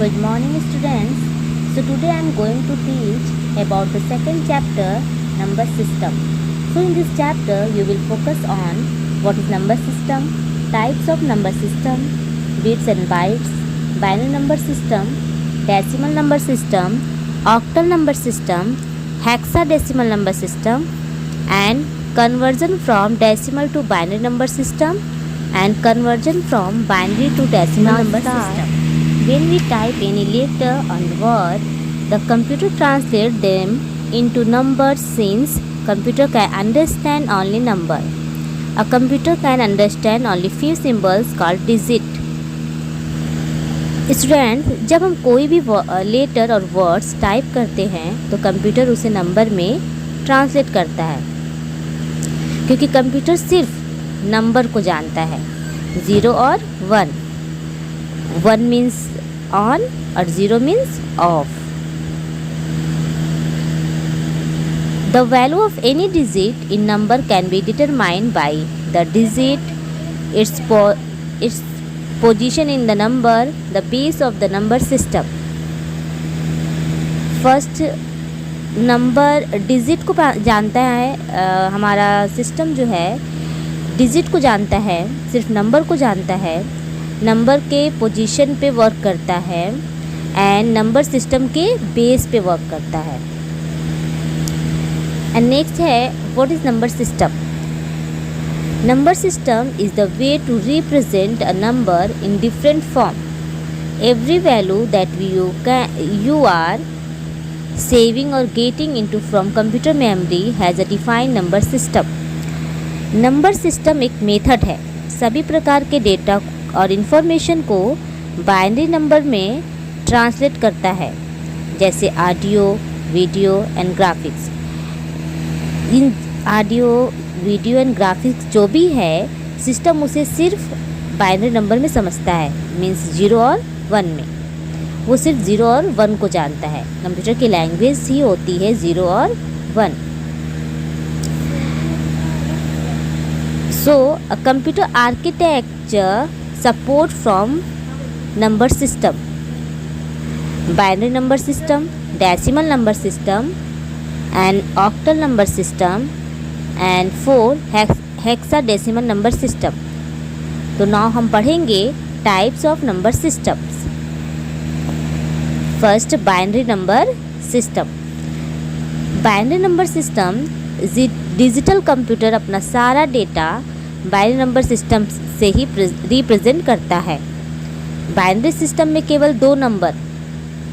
Good morning students. So today I am going to teach about the second chapter, number system. So in this chapter you will focus on what is number system, types of number system, bits and bytes, binary number system, decimal number system, octal number system, hexadecimal number system, and conversion from decimal to binary number system and conversion from binary to decimal number system. When we type any letter or word, the computer translates them into numbers since computer can understand only number. A computer can understand only few symbols called digit. Students, जब हम कोई भी letter और words type करते हैं तो computer उसे number में ट्रांसलेट करता है, क्योंकि कंप्यूटर सिर्फ नंबर को जानता है, 0 और 1. 1 मीन्स ऑन और 0 means of. The value of any digit in number can be determined by the digit, its position in the number, the base of the number system. First, number digit को जानता है. हमारा system जो है digit को जानता है, सिर्फ नंबर को जानता है, नंबर के पोजीशन पे वर्क करता है एंड नंबर सिस्टम के बेस पे वर्क करता है. एंड नेक्स्ट है, what is number system. Number system is the way to represent a number in different form. Every value that you are saving or getting into from computer memory has a defined number system. Number system एक method है सभी प्रकार के data और information को binary number में translate करता है, जैसे audio, video and graphics. In audio, video and graphics जो भी है, सिस्टम उसे सिर्फ बाइनरी नंबर में समझता है, मीन्स 0 और 1 में. वो सिर्फ 0 और 1 को जानता है. कंप्यूटर की लैंग्वेज ही होती है 0 और 1. So, a computer architecture support from number system, binary number system, decimal number system, and octal number system, and 4 hexadecimal number system. तो now हम पढ़ेंगे types of number systems. First, binary number system. Binary number system digital computer अपना सारा data binary number system से ही represent करता है. Binary system में केवल 2 नंबर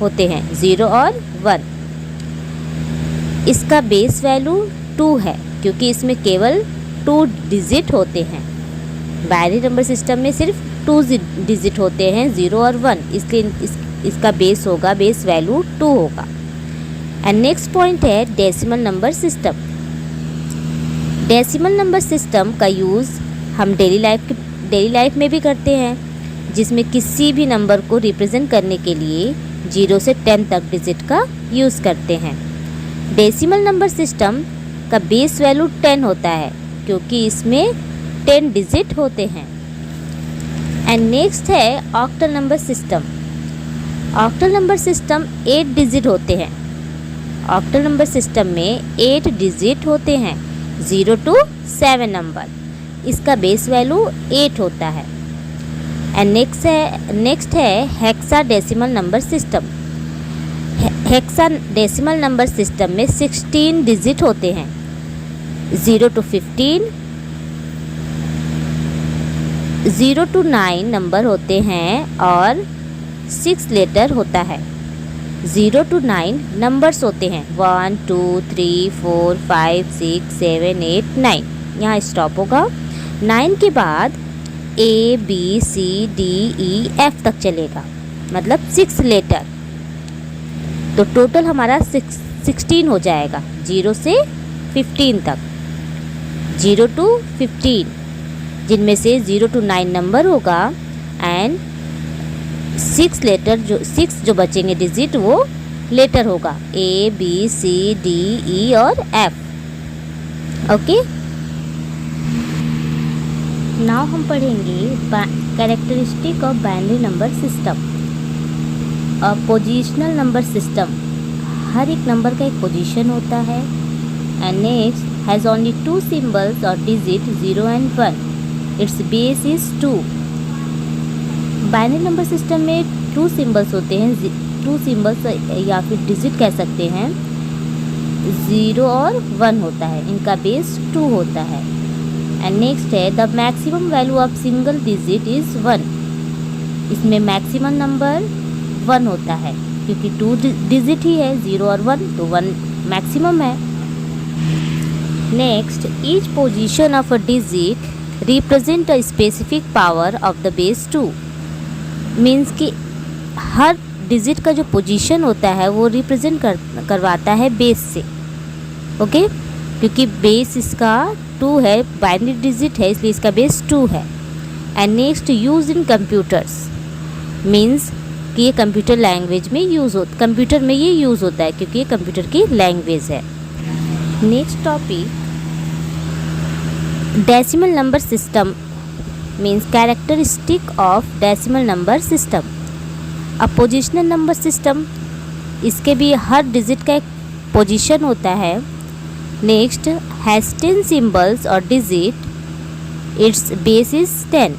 होते हैं, 0 और 1. इसका बेस वैल्यू 2 है क्योंकि इसमें केवल 2 डिजिट होते हैं. बाइनरी नंबर सिस्टम में सिर्फ 2 डिजिट होते हैं, 0 और 1, इसलिए इसका बेस वैल्यू 2 होगा. एंड नेक्स्ट पॉइंट है decimal number system. Decimal number system का यूज़ हम डेली लाइफ में भी करते हैं, जिसमें किसी भी नंबर को रिप्रेजेंट करने के लिए 0 से 10 तक डिजिट का यूज़ करते हैं. डेसिमल नंबर सिस्टम का बेस वैल्यू 10 होता है क्योंकि इसमें 10 डिजिट होते हैं. एंड नेक्स्ट है octal number system. Octal number system 8 digit होते हैं. ऑक्टल नंबर सिस्टम में 8 डिजिट होते हैं, 0 to 7 नंबर. इसका बेस वैल्यू 8 होता है. एंड नेक्स्ट है hexadecimal number system. Hexadecimal number system में 16 डिजिट होते हैं, 0 to 15, 0 to 9 नंबर होते हैं और 6 लेटर होता है. 0 to 9 नंबर्स होते हैं, 1 2 3 4 5 6 7 8 9. यहाँ स्टॉप होगा. 9 के बाद A B C D E F तक चलेगा, मतलब 6 लेटर. तो टोटल हमारा 16 हो जाएगा, 0 से 15 तक, 0 to 15, जिनमें से 0 to 9 नंबर होगा एंड 6 जो बचेंगे डिजिट वो लेटर होगा, A B C D E और F. ओके, नाउ हम पढ़ेंगे characteristic of binary number system. Positional number system, हर एक नंबर का एक पोजीशन होता है। And next has only 2 symbols और digit 0 and 1, it's base is 2। Binary number system में 2 सिम्बल्स होते हैं, 2 सिम्बल्स या फिर डिजिट कह सकते हैं, 0 और 1 होता है, इनका बेस 2 होता है। एंड नेक्स्ट है the maximum value of single digit is 1, इसमें मैक्सिमम नंबर 1 होता है क्योंकि 2 डिजिट ही है, 0 और 1, तो 1 मैक्सिमम है। Next each position of a digit represent a specific power of the base 2, means कि हर डिजिट का जो पोजीशन होता है वो रिप्रेजेंट करवाता है बेस से। ओके, क्योंकि बेस इसका 2 है, बाइनरी डिजिट है, इसलिए इसका बेस 2 है। And next use in computers, means कि ये कंप्यूटर लैंग्वेज में कंप्यूटर में ये यूज़ होता है क्योंकि ये कंप्यूटर की लैंग्वेज है। Next topic decimal number system, means characteristic of decimal number system. अब पोजिशनल नंबर सिस्टम, इसके भी हर डिजिट का एक पोजीशन होता है। नेक्स्ट हैज़ 10 सिम्बल्स और digit, it's base is 10।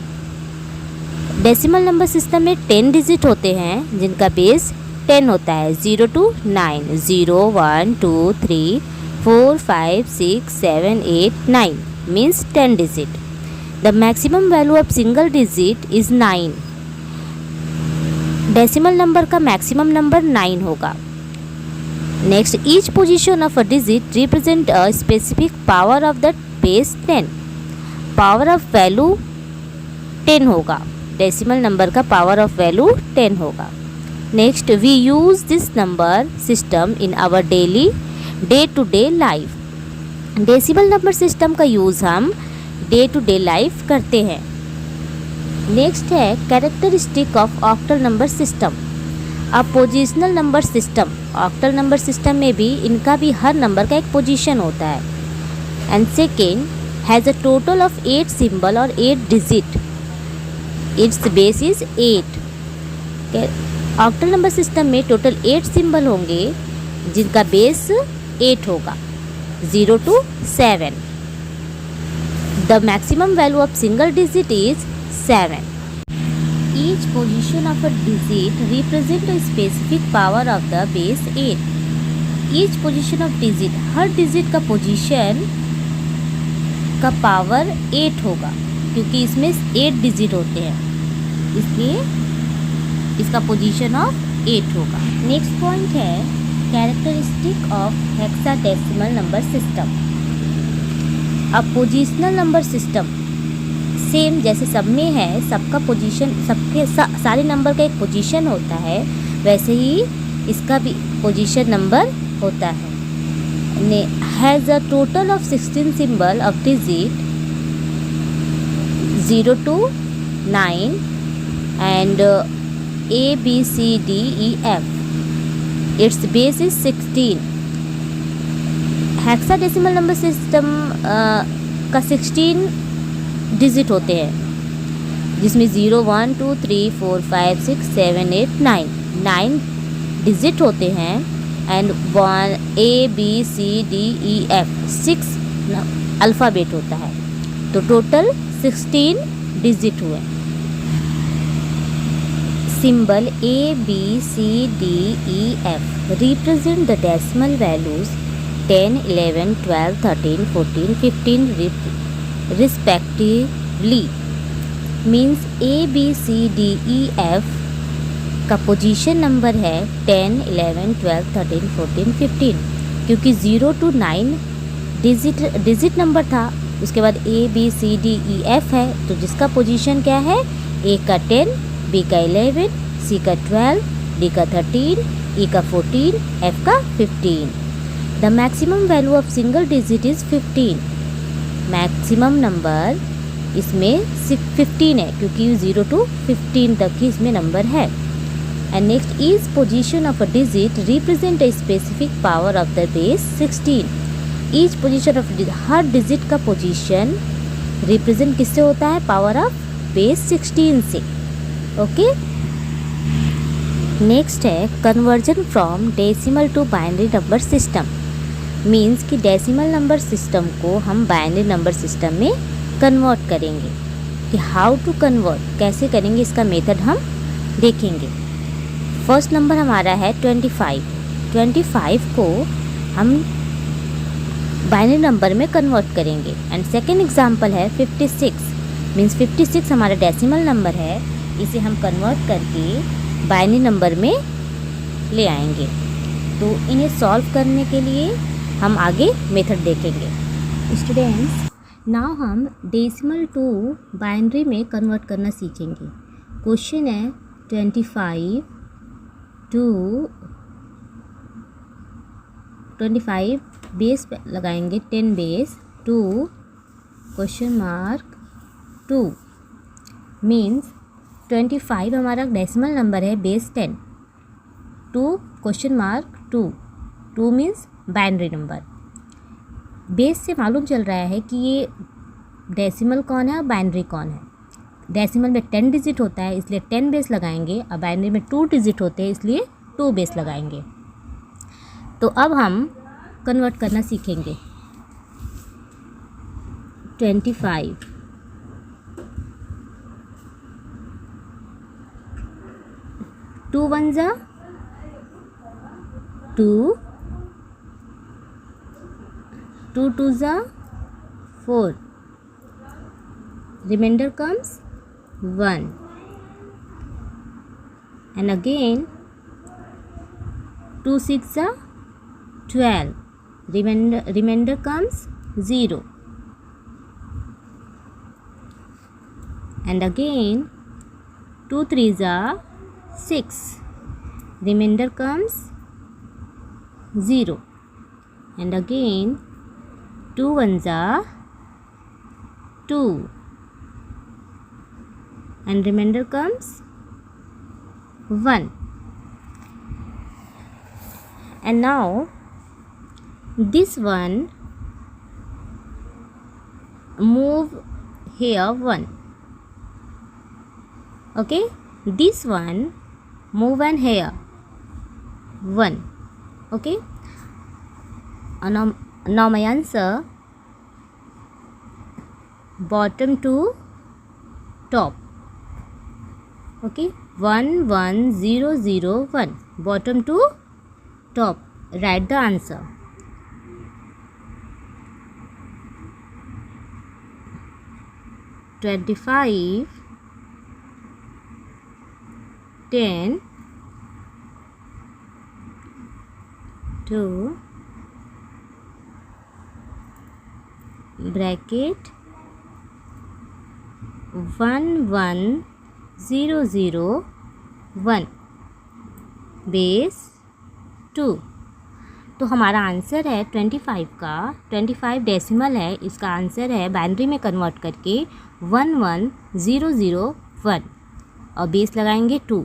Decimal number system में 10 डिजिट होते हैं जिनका बेस 10 होता है, 0 to 9, 0 1 2 3 4 5 6 7 8 9 means 10 digit. The maximum value of single digit is 9, decimal number का मैक्सिमम नंबर 9 होगा। Next each position of a digit represent a specific power of the base 10, power of value 10 होगा, decimal number का power of value 10 होगा। Next we use this number system in our daily day to day life, decimal number system का use हम day to day life करते हैं। Next है characteristic of octal number system. अब positional number system, octal number system में भी इनका भी हर नंबर का एक पोजीशन होता है। And second has a total of 8 symbol और 8 digit, it's base is 8। Octal number system में टोटल 8 सिंबल होंगे जिनका बेस 8 होगा, 0 to 7। The maximum value of single digit is 7। Each position of a digit represent a specific power of the base 8. Each position of digit, her digit का position का power 8 होगा क्योंकि इसमें 8 digit होते हैं, इसलिए इसका पोजीशन ऑफ 8 होगा। नेक्स्ट पॉइंट है characteristic of hexadecimal number system. अब पोजिशनल नंबर सिस्टम सेम जैसे सब में है, सबका पोजीशन, सबके सारे नंबर का एक पोजीशन होता है, वैसे ही इसका भी पोजीशन नंबर होता है। Has a total of 16 symbol of digit 0 to 9 and ABCDEF, it's base is 16। Hexadecimal number system का 16 डिजिट होते हैं जिसमें 0 1 2 3 4 5 6 7 8 9 डिजिट होते हैं। एंड 1 ABCDEF 6 अल्फ़ाबेट होता है, तो टोटल 16 डिजिट हुए। Symbol ABCDEF represent the decimal values 10 11 12 13 14 15 respectively, means ABCDEF का पोजीशन नंबर है 10 11 12 13 14 15, क्योंकि 0 to 9 डिजिट नंबर था, उसके बाद ABCDEF है, तो जिसका पोजीशन क्या है, A का 10, B का 11, C का 12, D का 13, E का 14, F का 15। The maximum value of single digit is 15। Maximum number इसमें 15 है क्योंकि 0 to 15 तक ही इसमें नंबर है। And next each position of a digit represent a specific power of the base 16। Each position of हर डिजिट का पोजीशन रिप्रेजेंट किससे होता है, पावर ऑफ बेस 16 से। ओके, नेक्स्ट है conversion from decimal to binary number system. Means कि decimal number system को हम बाइनरी नंबर सिस्टम में कन्वर्ट करेंगे। कि हाउ टू कन्वर्ट, कैसे करेंगे, इसका मेथड हम देखेंगे। फर्स्ट नंबर हमारा है 25। 25 को हम बाइनरी नंबर में कन्वर्ट करेंगे। एंड सेकेंड एग्जाम्पल है 56। मीन्स 56 हमारा डेसिमल नंबर है, इसे हम कन्वर्ट करके बाइनरी नंबर में ले आएंगे। तो इन्हें सॉल्व करने के लिए हम आगे मेथड देखेंगे। स्टूडेंट्स, नाउ हम डेसिमल टू बाइनरी में कन्वर्ट करना सीखेंगे। क्वेश्चन है 25 बेस लगाएंगे 10 बेस 2 क्वेश्चन मार्क 2। मीन्स 25 हमारा डेसिमल नंबर है, base 10 2 question mark 2 means binary number. Base से मालूम चल रहा है कि ये डेसिमल कौन है और बाइनरी कौन है। डेसिमल में 10 डिजिट होता है इसलिए 10 बेस लगाएंगे, और बाइनरी में 2 डिजिट होते हैं इसलिए 2 बेस लगाएंगे। तो अब हम कन्वर्ट करना सीखेंगे। 25 2 1 जा 2 2 2 जा 4, remainder comes 1, and again 2 6 जा 12, remainder comes 0, and again 2 3 जा 6, remainder comes 0, and again 2 1 जा 2, and remainder comes 1. And now this one move here 1. Okay, this one move and here 1. Okay, now my answer bottom to top. Okay, 1 1 0 0 1, bottom to top. Write the answer. $25 10 2 bracket 1 1 0 0 1 base 2। तो हमारा answer है 25 का। 25 decimal है, इसका answer है binary में convert करके 1 1 0 0 1 और बेस लगाएंगे 2।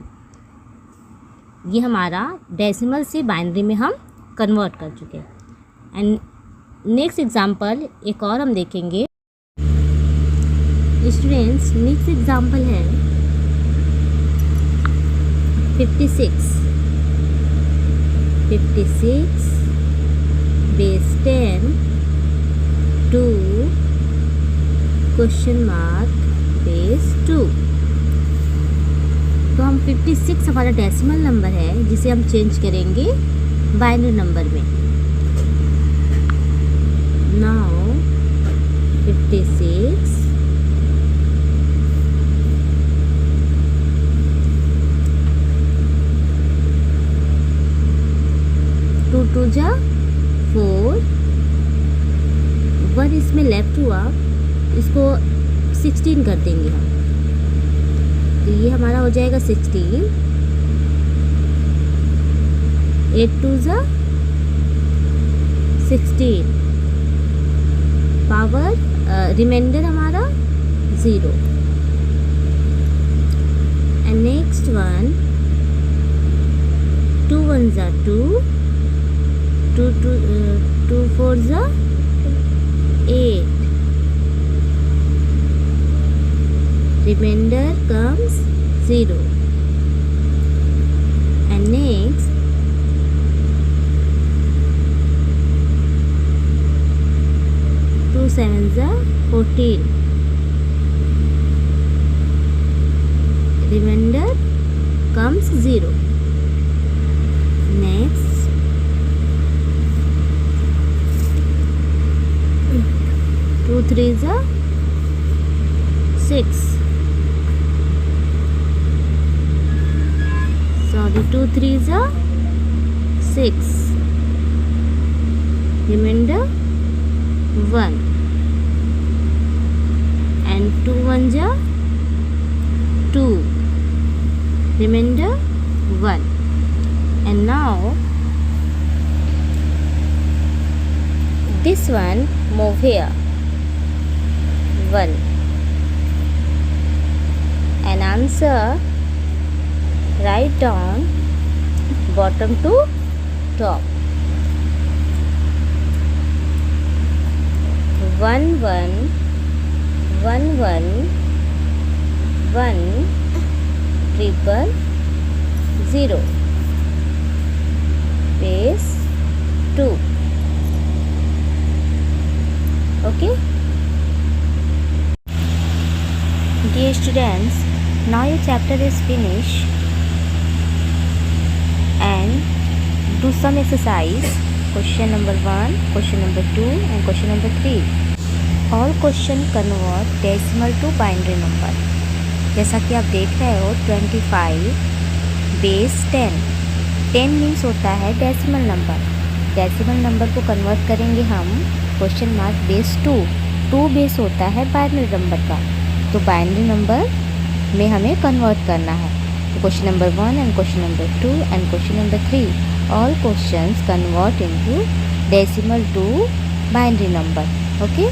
ये हमारा डेसिमल से बाइनरी में हम कन्वर्ट कर चुके हैं। एंड नेक्स्ट एग्जांपल एक और हम देखेंगे। स्टूडेंट्स, नेक्स्ट एग्जांपल है 56 बेस 10 2 क्वेश्चन मार्क बेस 2। तो हम 56 हमारा डेसिमल नंबर है जिसे हम चेंज करेंगे बाइनरी नंबर में। नाउ 56 2 2 जा 4, 1 इसमें लेफ्ट हुआ, इसको 16 कर देंगे हम। तो ये हमारा हो जाएगा 16, 8 2 जा 16, पावर रिमाइंडर हमारा 0। एंड नेक्स्ट वन 2 1 जा 2 2 4 जा 8, remainder comes 0, 7 जा 14. Remainder comes 0. Next 2 3 जा 6. Sorry, 2 3 जा 6. Remainder 1. And 2 1 जा 2. Remainder 1. And now this one move here 1. And answer write down bottom to top. 1 1 1 1 1 triple 0 base 2. Okay. Dear students, now your chapter is finished and do some exercise. Question number 1, question number 2 and question number 3. All question convert decimal to binary number. जैसा कि आप देख रहे हो 25 base 10. 10 means होता है decimal number. Decimal number को convert करेंगे हम क्वेश्चन मार्क बेस 2. 2 बेस होता है बाइनरी नंबर का, तो बाइनरी नंबर में हमें कन्वर्ट करना है. तो question number 1 and question number 2 and question number 3 all questions convert into decimal to binary number. Okay.